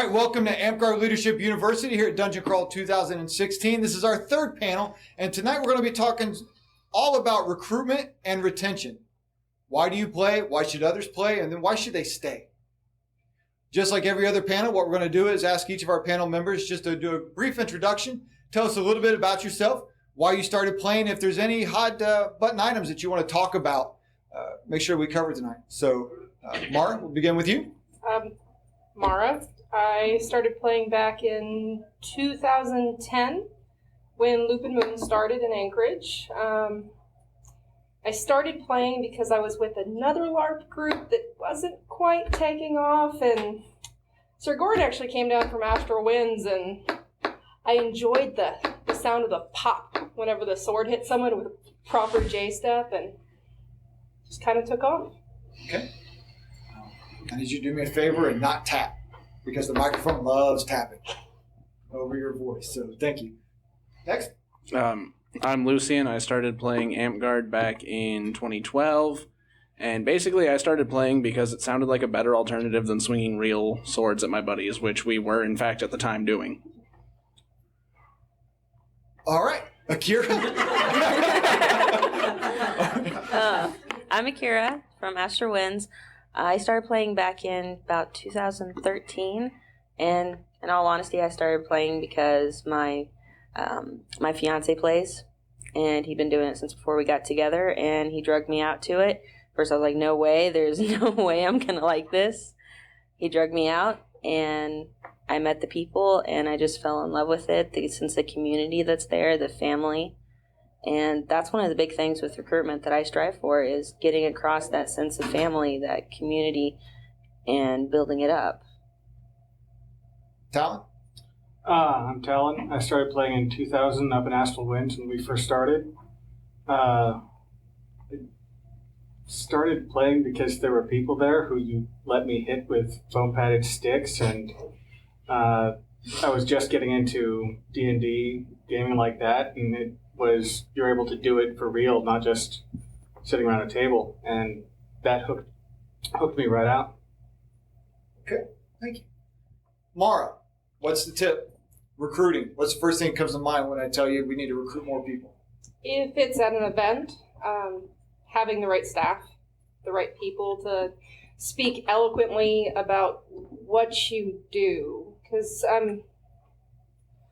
right, welcome to Amtgard Leadership University here at Dungeon Crawl 2016. This is our third panel, and tonight we're going to be talking all about recruitment and retention. Why do you play? Why should others play? And then why should they stay? Just like every other panel, what we're going to do is ask each of our panel members just to do a brief introduction. Tell us a little bit about yourself, why you started playing, if there's any hot button items that you want to talk about, make sure we cover tonight. So, Mara, we'll begin with you. Mara. I started playing back in 2010 when Loop and Moon started in Anchorage. I started playing because I was with another LARP group that wasn't quite taking off, and Sir Gordon actually came down from Astral Winds, and I enjoyed the sound of the pop whenever the sword hit someone with a proper J-step, and just kind of took off. Okay. I need you to do me a favor and not tap, because the microphone loves tapping over your voice. So thank you. Next. I'm Lucien. I started playing Amtgard back in 2012. And basically I started playing because it sounded like a better alternative than swinging real swords at my buddies, which we were, in fact, at the time doing. All right. Akira. I'm Akira from Astral Winds. I started playing back in about 2013, and in all honesty, I started playing because my fiance plays, and he'd been doing it since before we got together, and he drugged me out to it. First, I was like, no way, there's no way I'm gonna like this. He drugged me out, and I met the people, and I just fell in love with it, the sense of community that's there, the family. And that's one of the big things with recruitment that I strive for, is getting across that sense of family, that community, and building it up. Talon? I'm Talon. I started playing in 2000 up in Astral Winds when we first started. I started playing because there were people there who you let me hit with foam-padded sticks, and I was just getting into D&D, gaming like that, and it was you're able to do it for real, not just sitting around a table, and that hooked me right out. Okay, thank you. Mara, what's the tip? Recruiting. What's the first thing that comes to mind when I tell you we need to recruit more people? If it's at an event, having the right staff, the right people to speak eloquently about what you do. Because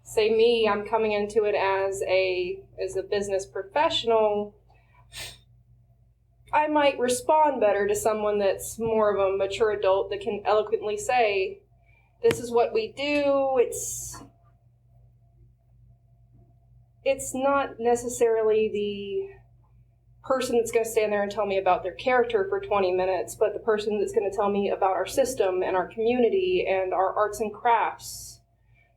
say me, I'm coming into it as a business professional. I might respond better to someone that's more of a mature adult that can eloquently say, this is what we do. It's not necessarily the person that's going to stand there and tell me about their character for 20 minutes, but the person that's going to tell me about our system and our community and our arts and crafts.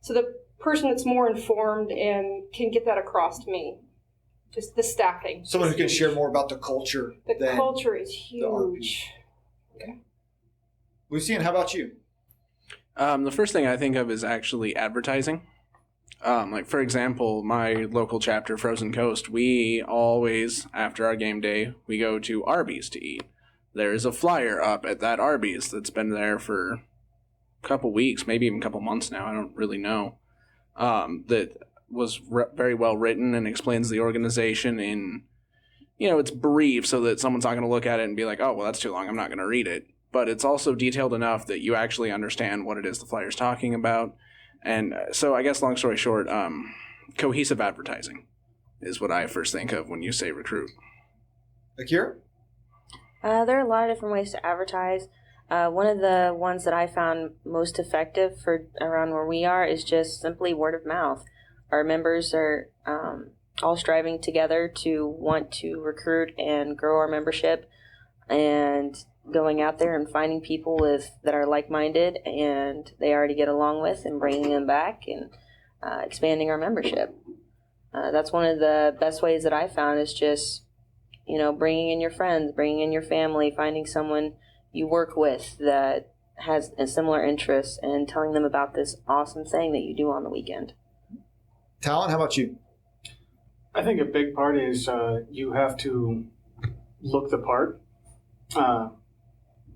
So the person that's more informed and can get that across to me. Just the staffing. Someone who can share more about the culture. The culture is huge. Okay. Lucien, how about you? The first thing I think of is actually advertising. Like, for example, my local chapter, Frozen Coast, we always, after our game day, we go to Arby's to eat. There's a flyer up at that Arby's that's been there for a couple weeks, maybe even a couple months now, I don't really know, that was very well written and explains the organization in, it's brief so that someone's not going to look at it and be like, oh, well, that's too long, I'm not going to read it. But it's also detailed enough that you actually understand what it is the flyer's talking about. And so I guess long story short, cohesive advertising is what I first think of when you say recruit. Akira? There are a lot of different ways to advertise. One of the ones that I found most effective for around where we are is just simply word of mouth. Our members are all striving together to want to recruit and grow our membership, and going out there and finding people that are like-minded and they already get along with, and bringing them back and expanding our membership. That's one of the best ways that I found, is just, bringing in your friends, bringing in your family, finding someone you work with that has a similar interest, and telling them about this awesome thing that you do on the weekend. Talon, how about you? I think a big part is you have to look the part.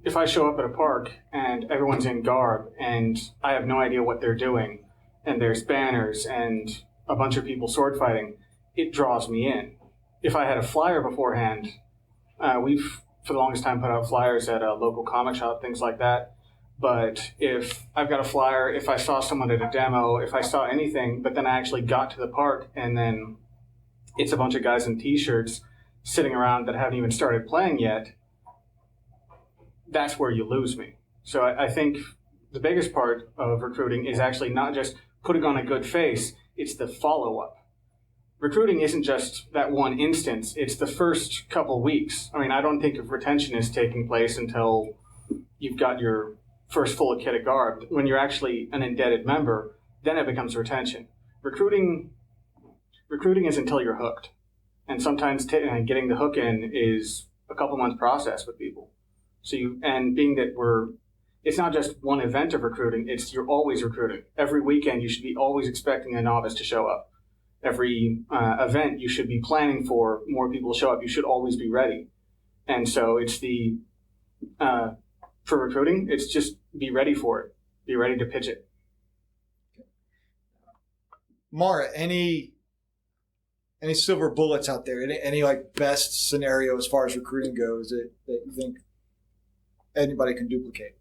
if I show up at a park and everyone's in garb and I have no idea what they're doing, and there's banners and a bunch of people sword fighting, it draws me in. If I had a flyer beforehand, we've for the longest time put out flyers at a local comic shop, things like that. But if I've got a flyer, if I saw someone at a demo, if I saw anything, but then I actually got to the park and then it's a bunch of guys in t-shirts sitting around that haven't even started playing yet, that's where you lose me. So I think the biggest part of recruiting is actually not just putting on a good face, it's the follow-up. Recruiting isn't just that one instance, it's the first couple weeks. I mean, I don't think if retention is taking place until you've got your first full kit of garb. When you're actually an indebted member, then it becomes retention. Recruiting is until you're hooked. And sometimes getting the hook in is a couple months process with people. So being that it's not just one event of recruiting, you're always recruiting. Every weekend you should be always expecting a novice to show up. Every event you should be planning for more people to show up. You should always be ready. And so it's for recruiting, it's just be ready for it. Be ready to pitch it. Mara, any silver bullets out there? Any like best scenario as far as recruiting goes that you think anybody can duplicate?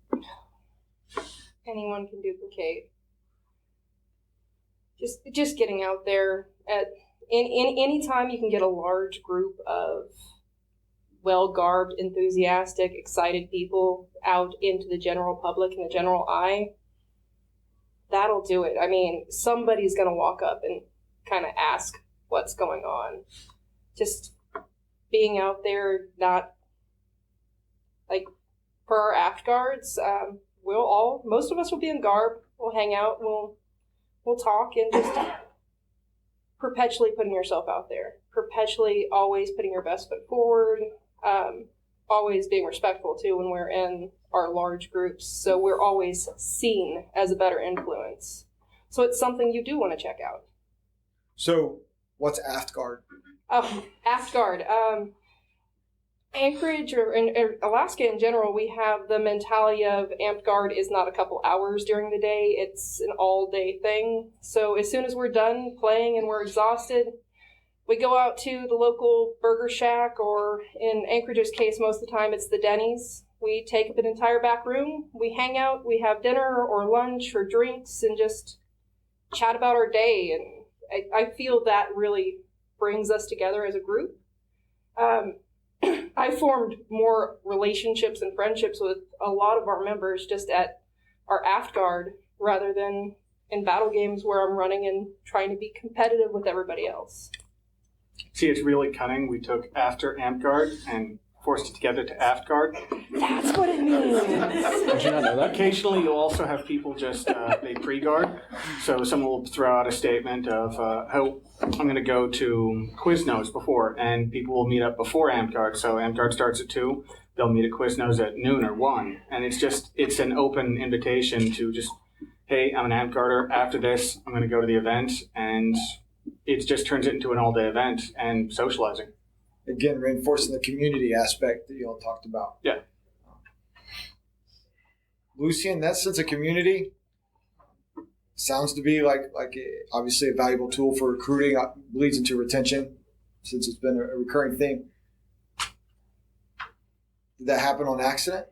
Anyone can duplicate. Just getting out there in any time you can get a large group of well-garbed, enthusiastic, excited people out into the general public and the general eye, that'll do it. I mean, somebody's going to walk up and kind of ask what's going on. Just being out there, not like for our aft guards, most of us will be in garb. We'll hang out, we'll talk, and just perpetually putting yourself out there, perpetually always putting your best foot forward, always being respectful too when we're in our large groups, so we're always seen as a better influence. So it's something you do want to check out. So what's Amtgard? Amtgard. Anchorage or Alaska in general, we have the mentality of Amtgard is not a couple hours during the day, it's an all-day thing. So as soon as we're done playing and we're exhausted, we go out to the local burger shack, or in Anchorage's case, most of the time it's the Denny's. We take up an entire back room, we hang out, we have dinner or lunch or drinks and just chat about our day. And I feel that really brings us together as a group. I formed more relationships and friendships with a lot of our members just at our Amtgard rather than in battle games where I'm running and trying to be competitive with everybody else. See, it's really cunning. We took after Amtgard and forced it together to Amtgard. That's what it means. Did you not know that? Occasionally, you'll also have people just they pre-guard. So someone will throw out a statement of, "Oh, I'm going to go to Quiznos before," and people will meet up before Amtgard. So Amtgard starts at 2. They'll meet at Quiznos at noon or 1, and it's an open invitation to just, hey, I'm an Amtgarder. After this, I'm going to go to the event, and it just turns it into an all-day event and socializing. Again, reinforcing the community aspect that you all talked about. Yeah. Lucien, that sense of community sounds to be like obviously a valuable tool for recruiting, bleeds into retention since it's been a recurring theme. Did that happen on accident?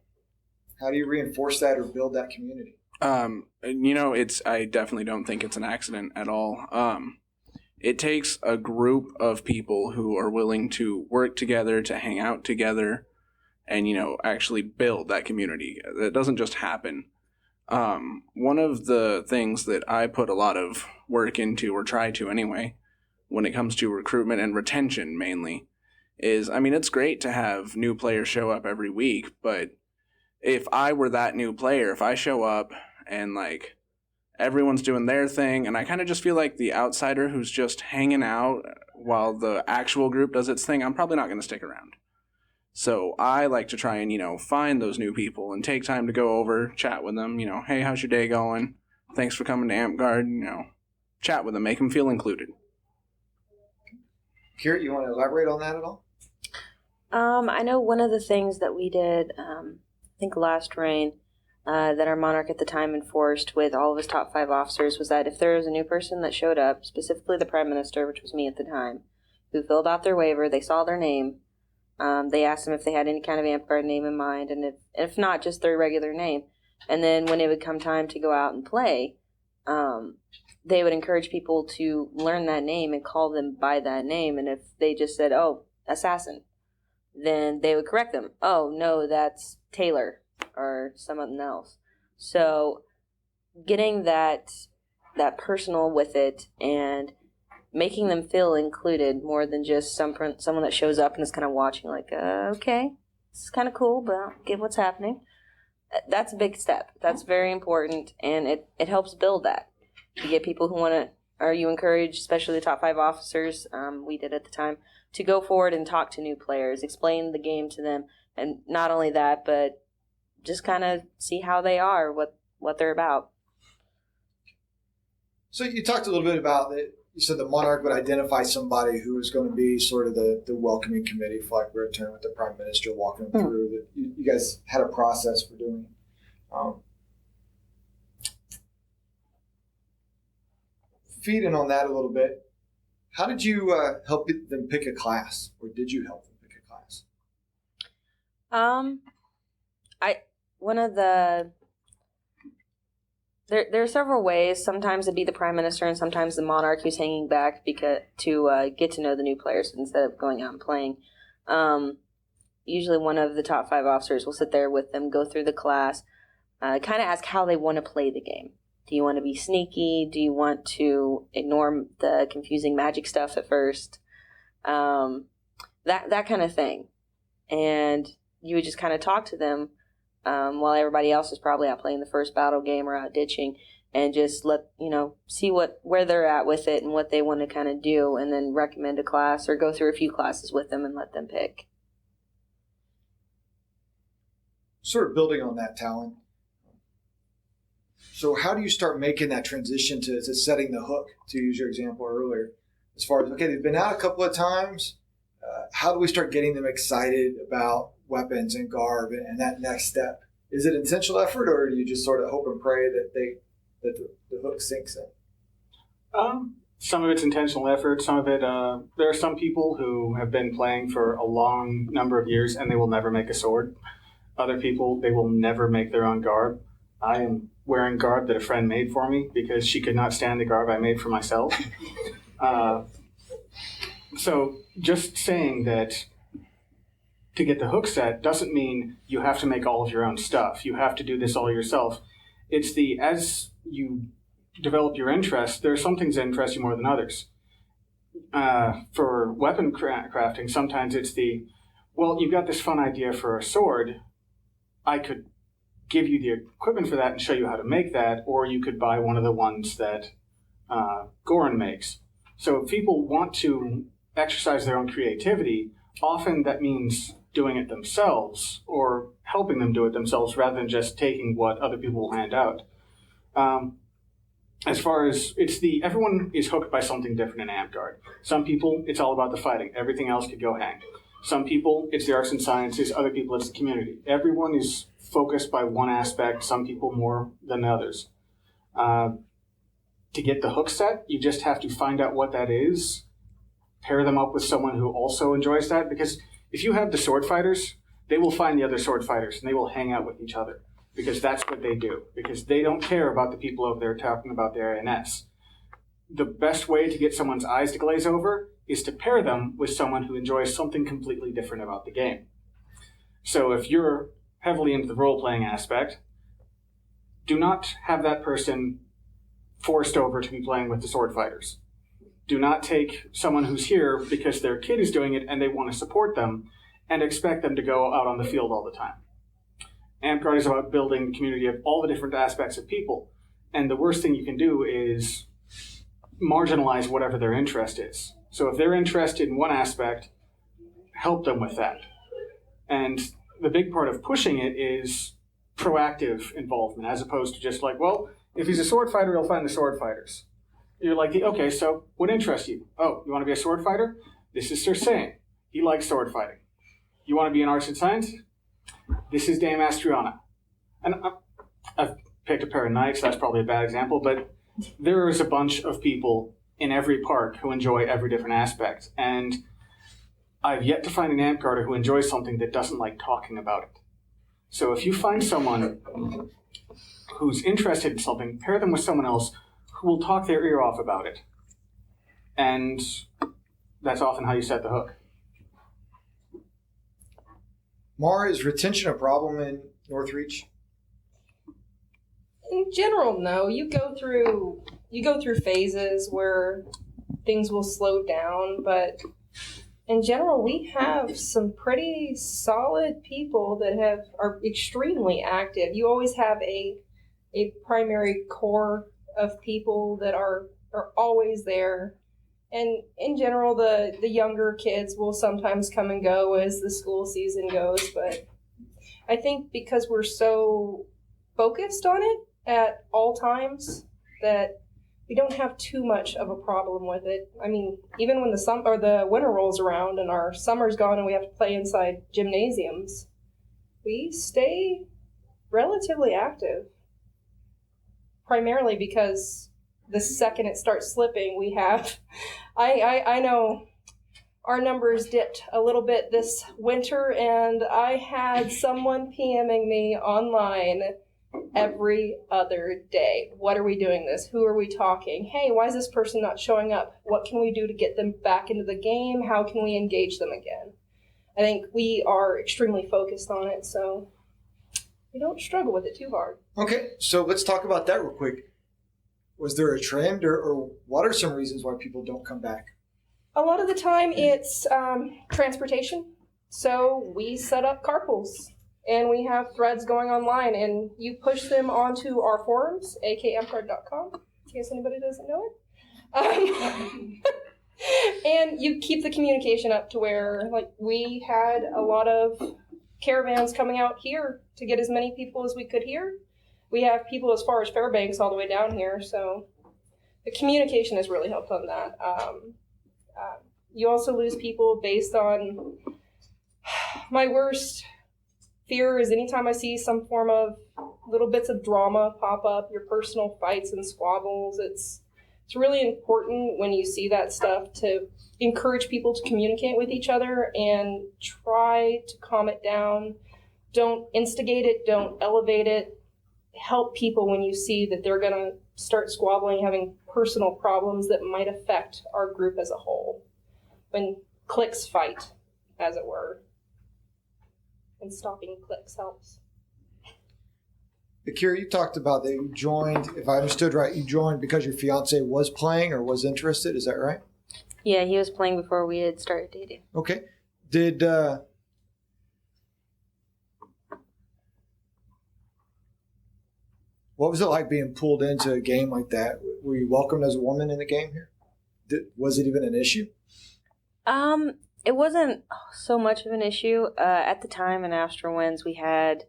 How do you reinforce that or build that community? I definitely don't think it's an accident at all. It takes a group of people who are willing to work together, to hang out together, and, actually build that community. That doesn't just happen. One of the things that I put a lot of work into, or try to anyway, when it comes to recruitment and retention mainly, is, it's great to have new players show up every week, but if I were that new player, if I show up and, everyone's doing their thing, and I kind of just feel like the outsider who's just hanging out while the actual group does its thing, I'm probably not going to stick around. So I like to try and, find those new people and take time to go over, chat with them, hey, how's your day going? Thanks for coming to Amtgard, chat with them, make them feel included. Akira, you want to elaborate on that at all? I know one of the things that we did think last reign, that our monarch at the time enforced with all of his top 5 officers was that if there was a new person that showed up, specifically the Prime Minister, which was me at the time, who filled out their waiver, they saw their name, they asked them if they had any kind of Amtgard name in mind, and if not, just their regular name. And then when it would come time to go out and play, they would encourage people to learn that name and call them by that name. And if they just said, "Oh, assassin," then they would correct them. "Oh, no, that's Taylor," or something else. So getting that personal with it and making them feel included more than just someone that shows up and is kind of watching like, okay, this is kind of cool, but I'll get what's happening. That's a big step. That's very important, and it helps build that. You get people who want to, or you encourage, especially the top 5 officers, we did at the time, to go forward and talk to new players, explain the game to them, and not only that, but just kind of see how they are, what they're about. So you talked a little bit about it. You said the monarch would identify somebody who was going to be sort of the welcoming committee, for lack of a better term, with the Prime Minister walking them through. That you guys had a process for doing. Feed in on that a little bit. How did you help them pick a class, or did you help them pick a class? There are several ways. Sometimes it'd be the Prime Minister and sometimes the monarch who's hanging back to get to know the new players instead of going out and playing. Usually one of the top 5 officers will sit there with them, go through the class, kind of ask how they want to play the game. Do you want to be sneaky? Do you want to ignore the confusing magic stuff at first? That kind of thing. And you would just kind of talk to them while everybody else is probably out playing the first battle game or out ditching, and just see where they're at with it and what they want to kind of do, and then recommend a class or go through a few classes with them and let them pick. Sort of building on that, Talon. So how do you start making that transition to setting the hook, to use your example earlier? As far as, okay, they've been out a couple of times. How do we start getting them excited about weapons and garb and that next step? Is it intentional effort, or do you just sort of hope and pray that the hook sinks in? Some of it's intentional effort. Some of it, there are some people who have been playing for a long number of years and they will never make a sword. Other people, they will never make their own garb. I am wearing garb that a friend made for me because she could not stand the garb I made for myself. So just saying that to get the hook set doesn't mean you have to make all of your own stuff. You have to do this all yourself. It's as you develop your interest, there are some things that interest you more than others. For weapon crafting, sometimes it's you've got this fun idea for a sword. I could give you the equipment for that and show you how to make that, or you could buy one of the ones that Goran makes. So if people want to exercise their own creativity, often that means doing it themselves or helping them do it themselves rather than just taking what other people will hand out. As far as everyone is hooked by something different in Amtgard. Some people, it's all about the fighting. Everything else could go hang. Some people, it's the arts and sciences. Other people, it's the community. Everyone is focused by one aspect, some people more than others. To get the hook set, you just have to find out what that is, pair them up with someone who also enjoys that, because if you have the sword fighters, they will find the other sword fighters and they will hang out with each other, because that's what they do, because they don't care about the people over there talking about their ANS. The best way to get someone's eyes to glaze over is to pair them with someone who enjoys something completely different about the game. So if you're heavily into the role-playing aspect, do not have that person forced over to be playing with the sword fighters. Do not take someone who's here because their kid is doing it and they want to support them and expect them to go out on the field all the time. Amtgard is about building a community of all the different aspects of people, and the worst thing you can do is marginalize whatever their interest is. So if they're interested in one aspect, help them with that. And the big part of pushing it is proactive involvement, as opposed to just like, well, if he's a sword fighter, he'll find the sword fighters. You're like, okay, so what interests you? Oh, you want to be a sword fighter? This is Sir Sane. He likes sword fighting. You want to be in arts and science? this is Dame Astriana. And I've picked a pair of Nikes, that's probably a bad example, but there is a bunch of people in every park who enjoy every different aspect. And I've yet to find an Amtgarder who enjoys something that doesn't like talking about it. So if you find someone who's interested in something, pair them with someone else who will talk their ear off about it. And that's often how you set the hook. Mara, is retention a problem in Northreach? In general, no. You go through phases where things will slow down, but in general, we have some pretty solid people that are extremely active. You always have a primary core of people that are always there. And in general, the younger kids will sometimes come and go as the school season goes. But I think because we're so focused on it at all times that we don't have too much of a problem with it. I mean, even when the winter rolls around and our summer's gone and we have to play inside gymnasiums, we stay relatively active. Primarily because the second it starts slipping, we have, I know our numbers dipped a little bit this winter, and I had someone PMing me online every other day. What are we doing this? Who are we talking? Hey, why is this person not showing up? What can we do to get them back into the game? How can we engage them again? I think we are extremely focused on it, so we don't struggle with it too hard. Okay, so let's talk about that real quick. Was there a trend, or what are some reasons why people don't come back? A lot of the time it's transportation. So we set up carpools and we have threads going online, and you push them onto our forums, akmcard.com, in case anybody doesn't know it. And you keep the communication up to where, like, we had a lot of caravans coming out here to get as many people as we could here. We have people as far as Fairbanks all the way down here, so the communication has really helped on that. You also lose people based on, my worst fear is anytime I see some form of little bits of drama pop up, your personal fights and squabbles. It's really important when you see that stuff to encourage people to communicate with each other and try to calm it down. Don't instigate it, don't elevate it. Help people when you see that they're going to start squabbling, having personal problems that might affect our group as a whole. When cliques fight, as it were. And stopping cliques helps. Akira, you talked about that you joined, if I understood right, you joined because your fiance was playing or was interested. Is that right? Yeah, he was playing before we had started dating. Okay. Did what was it like being pulled into a game like that? Were you welcomed as a woman in the game here? Was it even an issue? It wasn't so much of an issue. At the time in Astro Winds, we had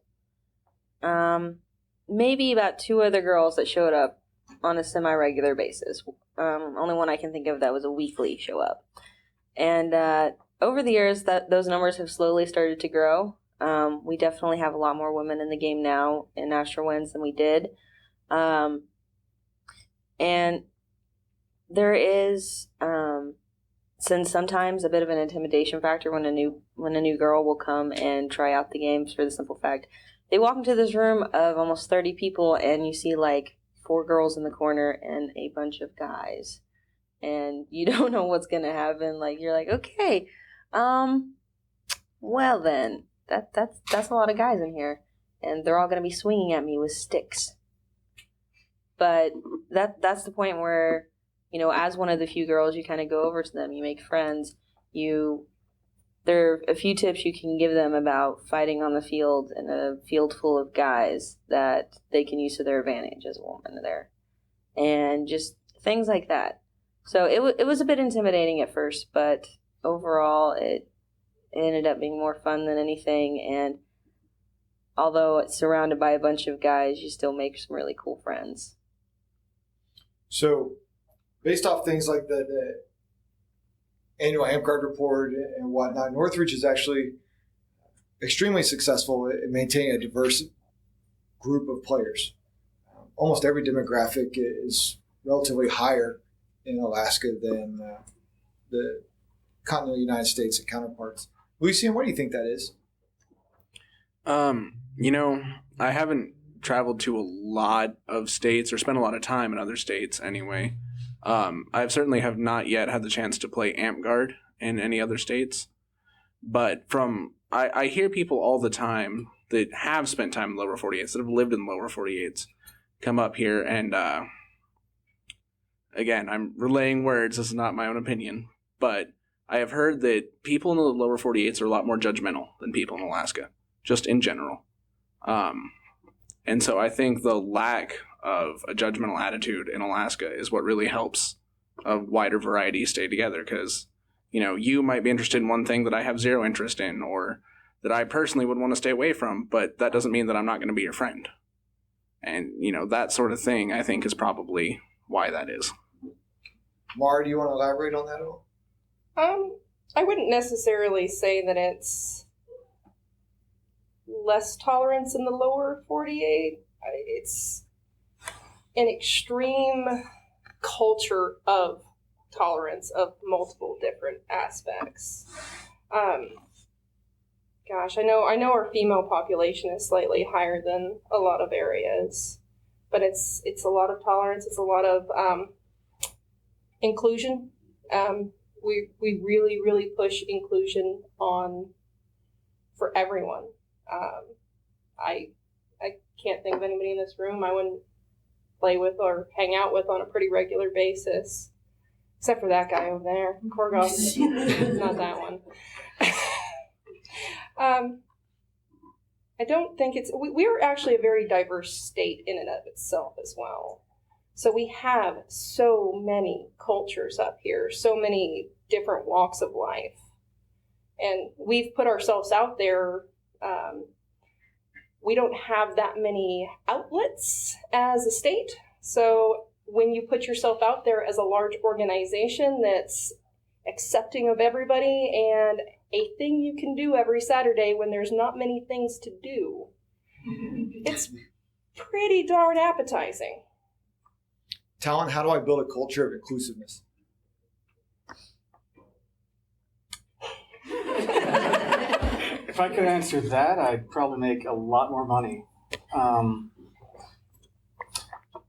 maybe about 2 other girls that showed up on a semi-regular basis. Only one I can think of that was a weekly show up. And over the years, those numbers have slowly started to grow. We definitely have a lot more women in the game now in Astro Winds than we did. And there is, since sometimes a bit of an intimidation factor when a new girl will come and try out the games, for the simple fact they walk into this room of almost 30 people and you see like 4 girls in the corner and a bunch of guys, and you don't know what's gonna happen. Like, you're like, okay, well then, that's a lot of guys in here, and they're all gonna be swinging at me with sticks. But that's the point where, you know, as one of the few girls, you kind of go over to them, you make friends, there are a few tips you can give them about fighting on the field in a field full of guys that they can use to their advantage as a woman there. And just things like that. So it was a bit intimidating at first, but overall it ended up being more fun than anything. And although it's surrounded by a bunch of guys, you still make some really cool friends. So based off things like the annual Amtgard report and whatnot, Northreach has actually extremely successful in maintaining a diverse group of players. Almost every demographic is relatively higher in Alaska than the continental United States and counterparts. Lucien, what do you think that is? I haven't traveled to a lot of states or spent a lot of time in other states anyway. I certainly have not yet had the chance to play Amtgard in any other states. But I hear people all the time that have spent time in lower 48s, that have lived in lower 48s, come up here and, again, I'm relaying words, this is not my own opinion, but I have heard that people in the lower 48s are a lot more judgmental than people in Alaska, just in general. And so I think the lack of a judgmental attitude in Alaska is what really helps a wider variety stay together, because you might be interested in one thing that I have zero interest in, or that I personally would want to stay away from, but that doesn't mean that I'm not going to be your friend. And, that sort of thing, I think, is probably why that is. Mara, do you want to elaborate on that at all? I wouldn't necessarily say that it's less tolerance in the lower 48. It's an extreme culture of tolerance of multiple different aspects. Gosh, I know our female population is slightly higher than a lot of areas, but it's a lot of tolerance. It's a lot of inclusion. We really, really push inclusion for everyone. I can't think of anybody in this room I wouldn't play with or hang out with on a pretty regular basis, except for that guy over there, Korgoth. Not that one. I don't think we're actually a very diverse state in and of itself as well. So we have so many cultures up here, so many different walks of life. And we've put ourselves out there. We don't have that many outlets as a state. So when you put yourself out there as a large organization that's accepting of everybody and a thing you can do every Saturday when there's not many things to do, it's pretty darn appetizing. Talon, how do I build a culture of inclusiveness? If I could answer that, I'd probably make a lot more money.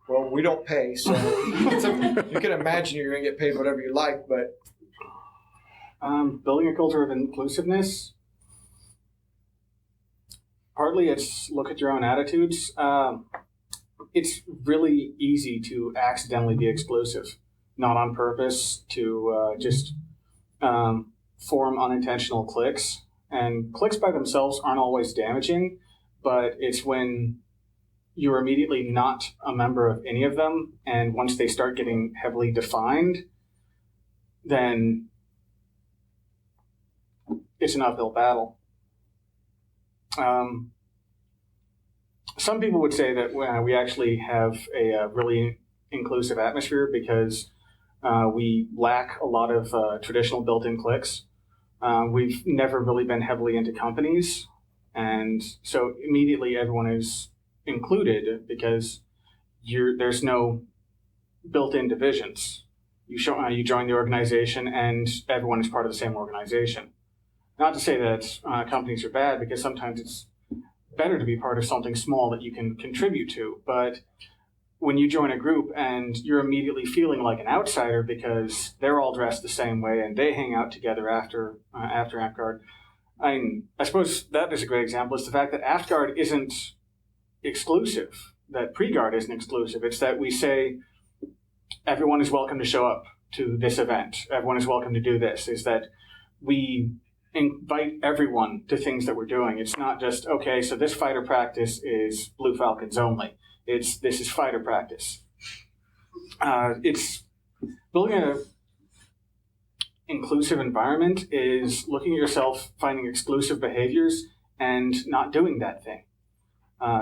Well, we don't pay, so you can imagine you're going to get paid whatever you like, but... Building a culture of inclusiveness, partly it's look at your own attitudes. It's really easy to accidentally be exclusive, not on purpose, to just form unintentional cliques. And cliques by themselves aren't always damaging, but it's when you're immediately not a member of any of them, and once they start getting heavily defined, then it's an uphill battle. Some people would say that we actually have a really inclusive atmosphere because we lack a lot of traditional built-in cliques. We've never really been heavily into companies, and so immediately everyone is included because there's no built-in divisions. You join the organization, and everyone is part of the same organization. Not to say that companies are bad, because sometimes it's better to be part of something small that you can contribute to. But when you join a group and you're immediately feeling like an outsider because they're all dressed the same way and they hang out together after Amtgard, I suppose that is a great example. It's the fact that Amtgard isn't exclusive, that Pre-Guard isn't exclusive. It's that we say everyone is welcome to show up to this event. Everyone is welcome to do this. Is that we invite everyone to things that we're doing. It's not just, okay, so this fighter practice is Blue Falcons only. This is fighter practice. It's building an inclusive environment is looking at yourself, finding exclusive behaviors, and not doing that thing.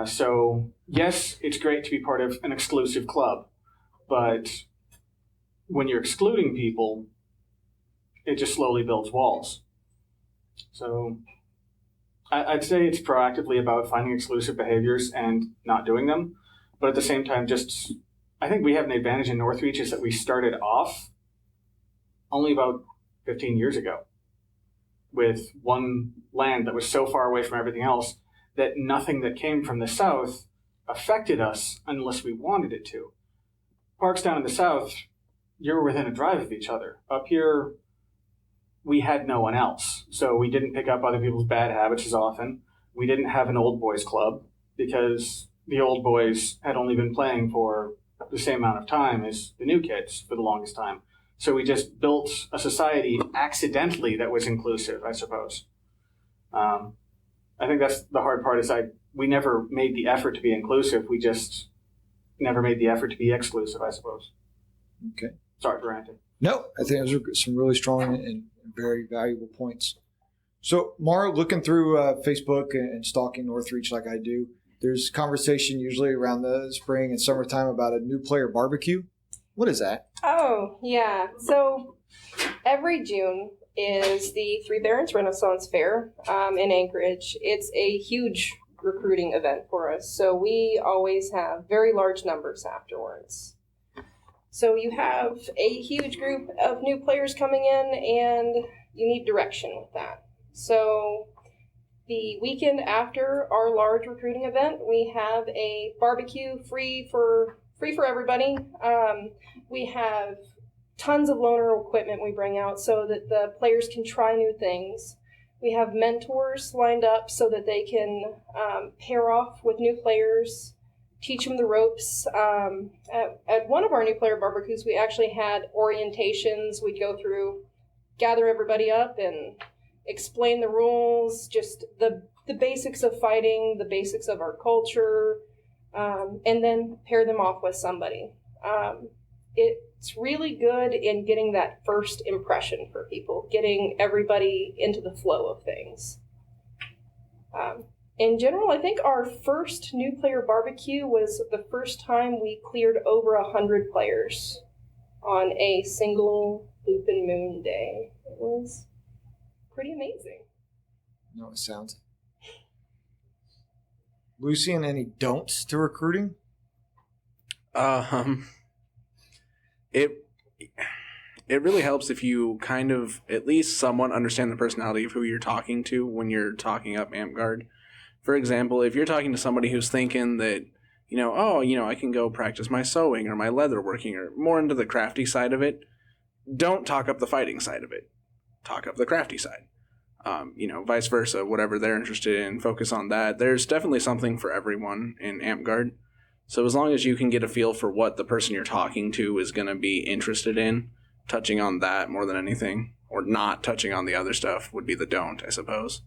So yes, it's great to be part of an exclusive club, but when you're excluding people, it just slowly builds walls. So I'd say it's proactively about finding exclusive behaviors and not doing them. But at the same time, I think we have an advantage in Northreach is that we started off only about 15 years ago with one land that was so far away from everything else that nothing that came from the south affected us unless we wanted it to. Parks down in the south, you're within a drive of each other. Up here, we had no one else. So we didn't pick up other people's bad habits as often. We didn't have an old boys club because the old boys had only been playing for the same amount of time as the new kids for the longest time. So we just built a society accidentally that was inclusive, I suppose. I think that's the hard part is we never made the effort to be inclusive. We just never made the effort to be exclusive, I suppose. Okay. Sorry for ranting. No, I think those are some really strong and very valuable points. So, Mara, looking through Facebook and stalking Northreach like I do, there's conversation usually around the spring and summertime about a new player barbecue. What is that? Oh, yeah. So every June is the Three Barons Renaissance Fair in Anchorage. It's a huge recruiting event for us. So we always have very large numbers afterwards. So you have a huge group of new players coming in and you need direction with that. So the weekend after our large recruiting event, we have a barbecue free for everybody. We have tons of loaner equipment we bring out so that the players can try new things. We have mentors lined up so that they can pair off with new players, teach them the ropes. At one of our new player barbecues, we actually had orientations. We'd go through, gather everybody up and explain the rules, just the basics of fighting, the basics of our culture, and then pair them off with somebody. It's really good in getting that first impression for people, getting everybody into the flow of things. In general, I think our first new player barbecue was the first time we cleared over 100 players on a single Lucien Moon day. It was pretty amazing. No, it sounds. Lucien, any don'ts to recruiting? It really helps if you kind of at least somewhat understand the personality of who you're talking to when you're talking up Amtgard. For example, if you're talking to somebody who's thinking that, I can go practice my sewing or my leatherworking or more into the crafty side of it, don't talk up the fighting side of it. Talk up the crafty side. Vice versa, whatever they're interested in, focus on that. There's definitely something for everyone in Amtgard. So as long as you can get a feel for what the person you're talking to is going to be interested in, touching on that more than anything, or not touching on the other stuff would be the don't, I suppose.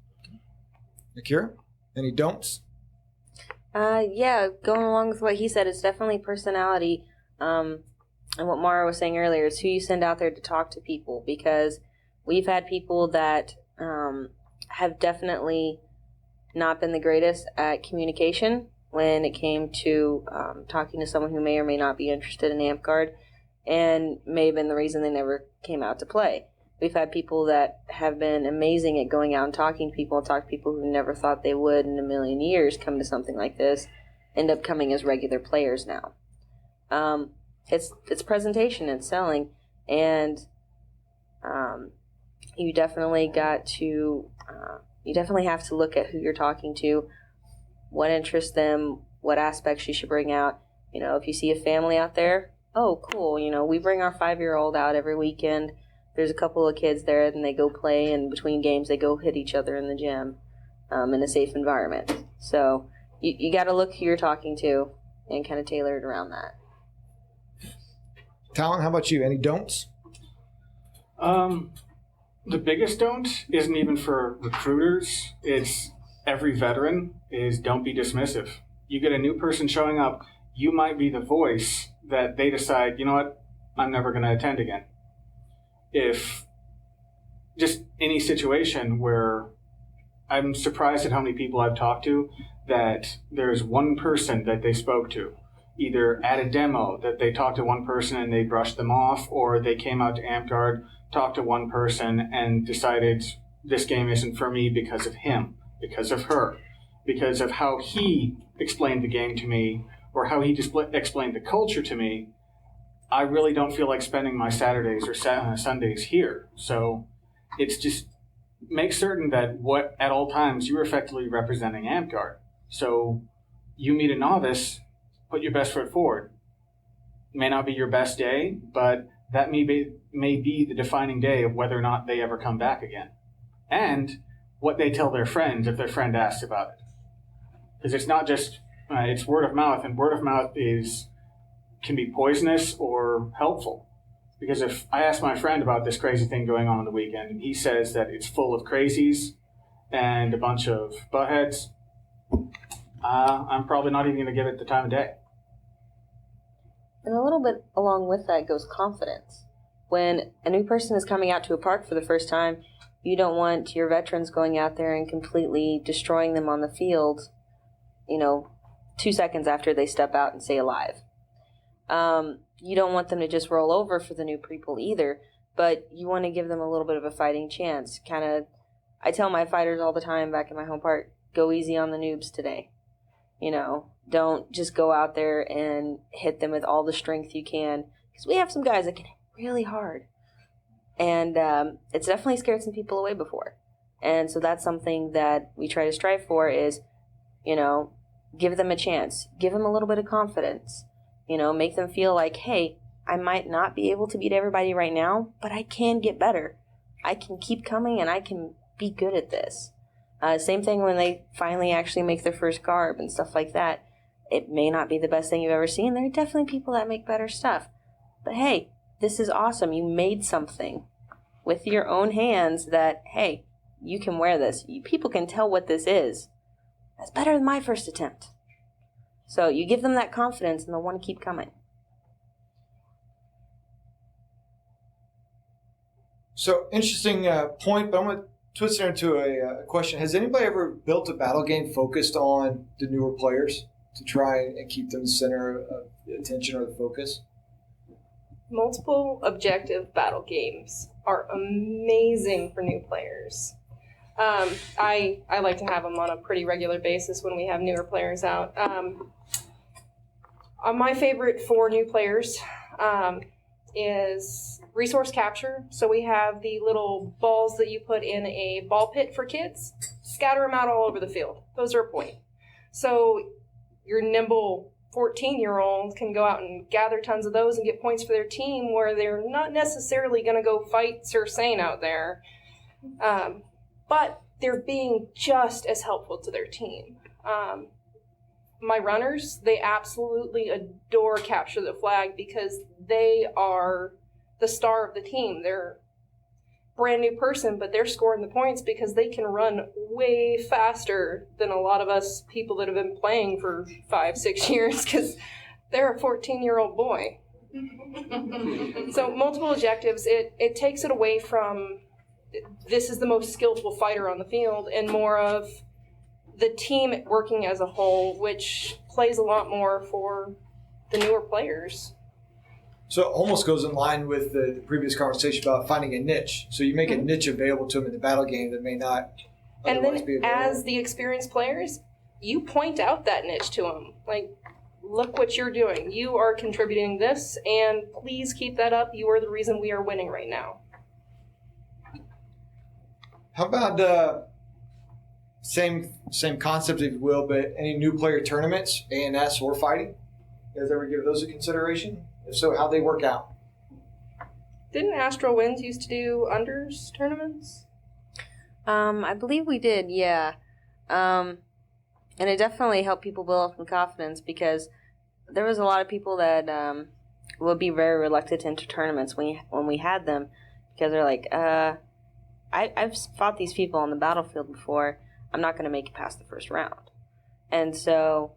Akira, any don'ts? Yeah, going along with what he said, it's definitely personality. And what Mara was saying earlier, it's who you send out there to talk to people, because we've had people that have definitely not been the greatest at communication when it came to talking to someone who may or may not be interested in Amtgard, and may have been the reason they never came out to play. We've had people that have been amazing at going out and talking to people who never thought they would in a million years come to something like this, end up coming as regular players now. It's presentation, it's selling, and you definitely have to look at who you're talking to, what interests them, what aspects you should bring out. If you see a family out there, oh, cool, we bring our 5-year-old out every weekend. There's a couple of kids there, and they go play, and between games they go hit each other in the gym in a safe environment. So you got to look who you're talking to and kind of tailor it around that. Talon, how about you? Any don'ts? The biggest don't isn't even for recruiters. It's every veteran is don't be dismissive. You get a new person showing up, you might be the voice that they decide, you know what, I'm never going to attend again. If just any situation where I'm surprised at how many people I've talked to that there's one person that they spoke to, either at a demo that they talked to one person and they brushed them off, or they came out to Amtgard, talked to one person and decided this game isn't for me because of him. because of her, because of how he explained the game to me, or how he explained the culture to me. I really don't feel like spending my Saturdays or Sundays here. So it's just make certain that at all times you're effectively representing Amtgard. So you meet a novice, put your best foot forward. It may not be your best day, but that may be the defining day of whether or not they ever come back again. And what they tell their friends if their friend asks about it. Because it's not just, it's word of mouth, and word of mouth can be poisonous or helpful. Because if I ask my friend about this crazy thing going on the weekend, and he says that it's full of crazies and a bunch of buttheads, I'm probably not even going to give it the time of day. And a little bit along with that goes confidence. When a new person is coming out to a park for the first time, you don't want your veterans going out there and completely destroying them on the field, 2 seconds after they step out and say alive. You don't want them to just roll over for the new people either, but you want to give them a little bit of a fighting chance. I tell my fighters all the time back in my home park, go easy on the noobs today. Don't just go out there and hit them with all the strength you can, because we have some guys that can hit really hard. And it's definitely scared some people away before. And so that's something that we try to strive for is, give them a chance. Give them a little bit of confidence. Make them feel like, hey, I might not be able to beat everybody right now, but I can get better. I can keep coming and I can be good at this. Same thing when they finally actually make their first garb and stuff like that. It may not be the best thing you've ever seen. There are definitely people that make better stuff. But hey, this is awesome. You made something with your own hands that, hey, you can wear this. People can tell what this is. That's better than my first attempt. So you give them that confidence and they'll want to keep coming. So interesting point, but I'm going to twist it into a question. Has anybody ever built a battle game focused on the newer players to try and keep them the center of the attention or the focus? Multiple objective battle games are amazing for new players. I like to have them on a pretty regular basis when we have newer players out. My favorite for new players is resource capture. So we have the little balls that you put in a ball pit for kids. Scatter them out all over the field. Those are a point. So your nimble 14-year-old can go out and gather tons of those and get points for their team where they're not necessarily going to go fight Sir Sane out there. But they're being just as helpful to their team. My runners, they absolutely adore Capture the Flag because they are the star of the team. They're a brand new person, but they're scoring the points because they can run way faster than a lot of us people that have been playing for 5-6 years because they're a 14-year-old boy. So multiple objectives, it takes it away from this is the most skillful fighter on the field and more of the team working as a whole, which plays a lot more for the newer players. So it almost goes in line with the previous conversation about finding a niche. So you make a niche available to them in the battle game that may not otherwise be available. And then as the experienced players, you point out that niche to them. Like, look what you're doing. You are contributing this, and please keep that up. You are the reason we are winning right now. How about same concept, if you will, but any new player tournaments, ANS or fighting? You guys ever give those a consideration? If so, how'd they work out? Didn't Astro Winds used to do unders tournaments? I believe we did, yeah. And it definitely helped people build up some confidence because there was a lot of people that would be very reluctant to enter tournaments when we had them because they're like, I've fought these people on the battlefield before. I'm not going to make it past the first round. And so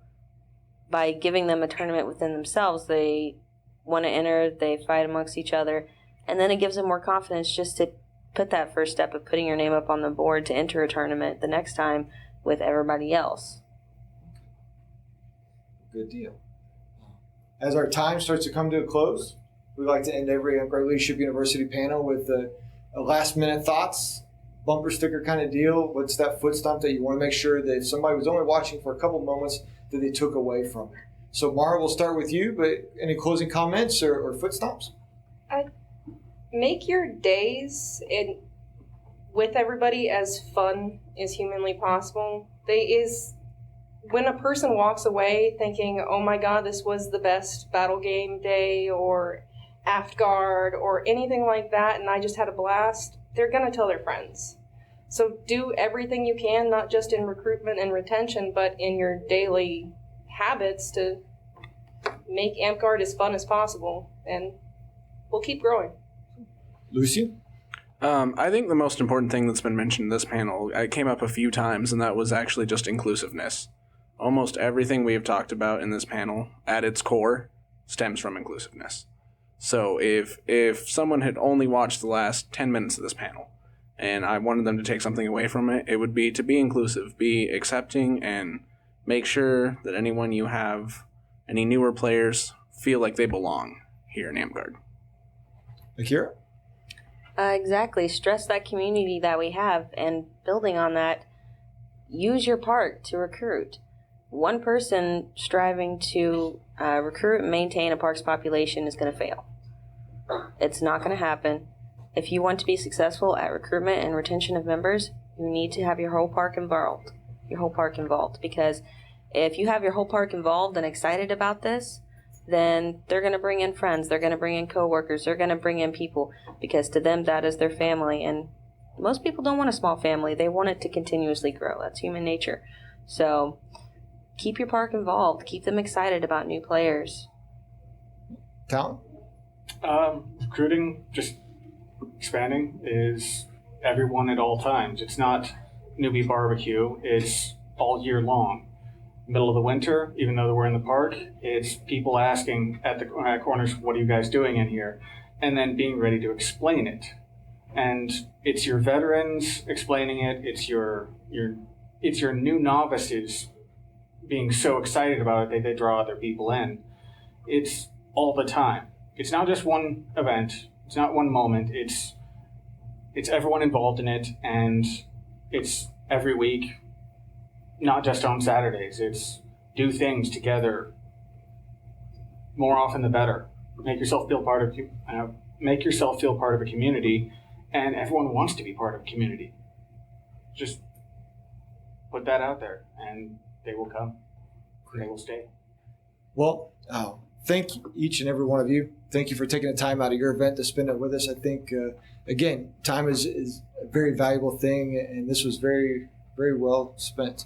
by giving them a tournament within themselves, they want to enter, they fight amongst each other, and then it gives them more confidence just to put that first step of putting your name up on the board to enter a tournament the next time with everybody else. Good deal. As our time starts to come to a close, we like to end every Amtgard Leadership University panel with last-minute thoughts. bumper sticker kind of deal? What's that foot stomp that you want to make sure that if somebody was only watching for a couple moments that they took away from it? So Mara, we'll start with you, but any closing comments or foot stomps? Make your days with everybody as fun as humanly possible. When a person walks away thinking, oh my God, this was the best battle game day or Amtgard or anything like that, and I just had a blast, they're going to tell their friends. So do everything you can, not just in recruitment and retention, but in your daily habits to make Amtgard as fun as possible, and we'll keep growing. Lucien? I think the most important thing that's been mentioned in this panel, it came up a few times, and that was actually just inclusiveness. Almost everything we have talked about in this panel, at its core, stems from inclusiveness. So if someone had only watched the last 10 minutes of this panel, and I wanted them to take something away from it, it would be to be inclusive, be accepting, and make sure that anyone you have, any newer players, feel like they belong here in Amtgard. Akira? Exactly. Stress that community that we have, and building on that, use your park to recruit. One person striving to recruit and maintain a park's population is going to fail. It's not going to happen. If you want to be successful at recruitment and retention of members, you need to have your whole park involved. Because if you have your whole park involved and excited about this, then they're going to bring in friends, they're going to bring in coworkers, they're going to bring in people, because to them that is their family. And most people don't want a small family. They want it to continuously grow. That's human nature. So keep your park involved. Keep them excited about new players. Talon? Recruiting, just expanding, is everyone at all times. It's not newbie barbecue. It's all year long. Middle of the winter, even though we're in the park, it's people asking at the corners, what are you guys doing in here? And then being ready to explain it. And it's your veterans explaining it. It's your new novices being so excited about it that they draw other people in. It's all the time. It's not just one event. It's not one moment. It's everyone involved in it, and it's every week, not just on Saturdays. It's do things together. More often the better. Make yourself feel part of a community, and everyone wants to be part of a community. Just put that out there, and they will come. They will stay. Well, thank each and every one of you. Thank you for taking the time out of your event to spend it with us. I think, again, time is a very valuable thing, and this was very, very well spent.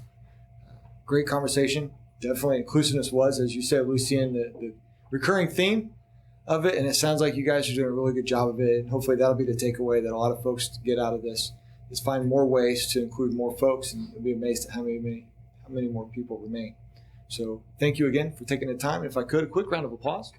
Great conversation. Definitely inclusiveness was, as you said, Lucien, the recurring theme of it, and it sounds like you guys are doing a really good job of it, and hopefully that'll be the takeaway that a lot of folks get out of this, is find more ways to include more folks, and be amazed at how many more people remain. So thank you again for taking the time. If I could, a quick round of applause.